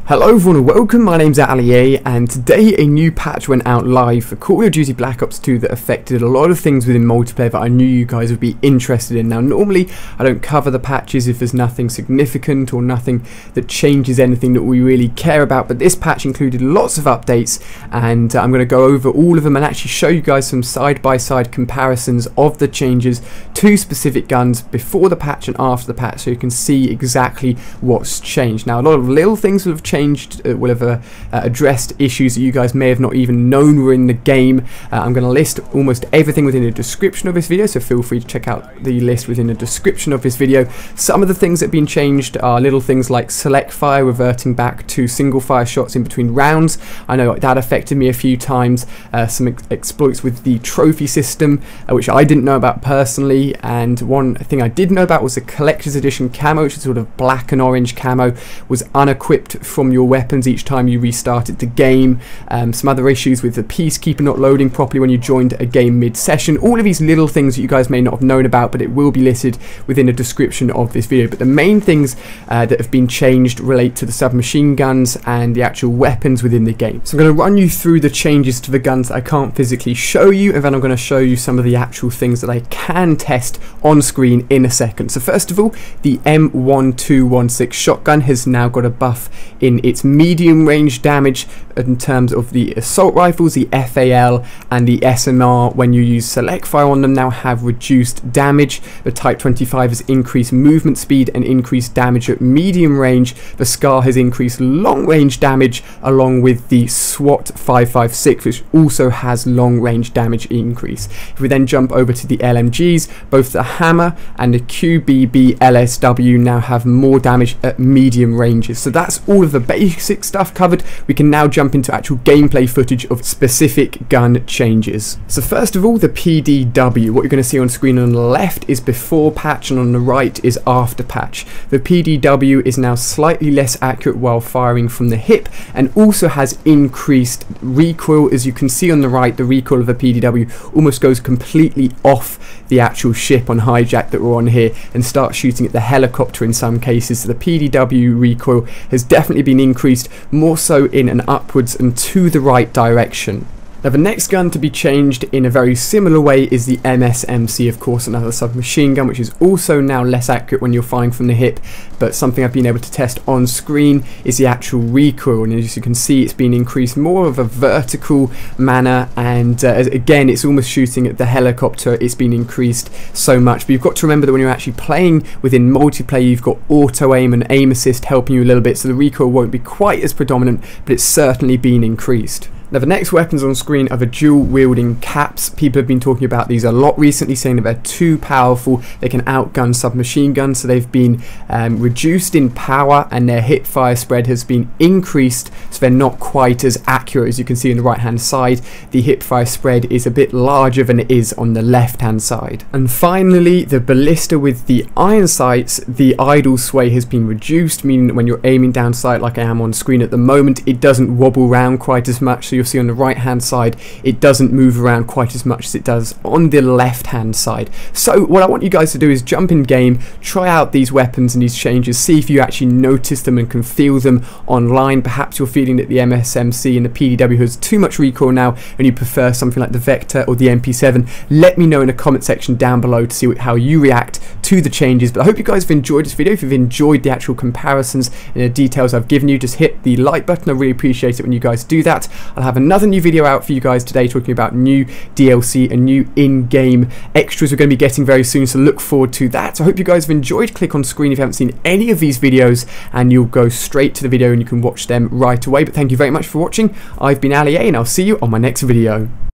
Hello everyone and welcome, my name's Ali, and today a new patch went out live for Call of Duty Black Ops 2 that affected a lot of things within multiplayer that I knew you guys would be interested in. Now normally I don't cover the patches if there's nothing significant or nothing that changes anything that we really care about, but this patch included lots of updates and I'm going to go over all of them and actually show you guys some side-by-side comparisons of the changes to specific guns before the patch and after the patch, so you can see exactly what's changed. Now a lot of little things will have changed, will have addressed issues that you guys may have not even known were in the game. I'm going to list almost everything within the description of this video, so feel free to check out the list within the description of this video. Some of the things that have been changed are little things like select fire reverting back to single fire shots in between rounds. I know that affected me a few times. Some exploits with the trophy system, which I didn't know about personally, and one thing I did know about was the collector's edition camo, which is sort of black and orange camo, was unequipped from your weapons each time you restarted the game. Some other issues with the peacekeeper not loading properly when you joined a game mid-session. All of these little things that you guys may not have known about, but it will be listed within the description of this video. But the main things that have been changed relate to the submachine guns and the actual weapons within the game. So I'm going to run you through the changes to the guns that I can't physically show you, and then I'm going to show you some of the actual things that I can test on screen in a second. So first of all, the M1216 shotgun has now got a buff in its medium range damage in terms of the assault rifles. The FAL and the SMR, when you use select fire on them, now have reduced damage. The Type 25 has increased movement speed and increased damage at medium range. The SCAR has increased long range damage, along with the SWAT 556, which also has long range damage increase. If we then jump over to the LMGs, both the Hammer and the QBB LSW now have more damage at medium ranges. So that's all of the basic stuff covered. We can now jump into actual gameplay footage of specific gun changes. So first of all, the PDW. What you're going to see on screen on the left is before patch and on the right is after patch. The PDW is now slightly less accurate while firing from the hip and also has increased recoil. As you can see on the right, the recoil of the PDW almost goes completely off the actual ship on hijack that we're on here and starts shooting at the helicopter in some cases. So the PDW recoil has definitely been increased, more so in an upwards and to the right direction. Now the next gun to be changed in a very similar way is the Msmc, of course, another submachine gun, which is also now less accurate when you're firing from the hip, but something I've been able to test on screen is the actual recoil, and as you can see it's been increased more of a vertical manner, and again it's almost shooting at the helicopter. It's been increased so much, but you've got to remember that when you're actually playing within multiplayer, you've got auto aim and aim assist helping you a little bit, so the recoil won't be quite as predominant, but it's certainly been increased. Now the next weapons on screen are the dual wielding KAPs. People have been talking about these a lot recently, saying that they're too powerful, they can outgun submachine guns, so they've been reduced in power and their hip fire spread has been increased, so they're not quite as accurate. As you can see on the right hand side, the hip fire spread is a bit larger than it is on the left hand side. And finally, the Ballista with the iron sights, the idle sway has been reduced, meaning that when you're aiming down sight like I am on screen at the moment, it doesn't wobble around quite as much. So you'll see on the right hand side it doesn't move around quite as much as it does on the left hand side. So what I want you guys to do is jump in game, try out these weapons and these changes, see if you actually notice them and can feel them online. Perhaps you're feeling that the Msmc and the PDW has too much recoil now and you prefer something like the Vector or the MP7. Let me know in the comment section down below to see how you react to the changes. But I hope you guys have enjoyed this video. If you've enjoyed the actual comparisons and the details I've given you, just hit the like button. I really appreciate it when you guys do that. I'll have another new video out for you guys today talking about new DLC and new in-game extras we're going to be getting very soon, so look forward to that. So I hope you guys have enjoyed. Click on screen if you haven't seen any of these videos and you'll go straight to the video and you can watch them right away. But thank you very much for watching. I've been Ali, and I'll see you on my next video.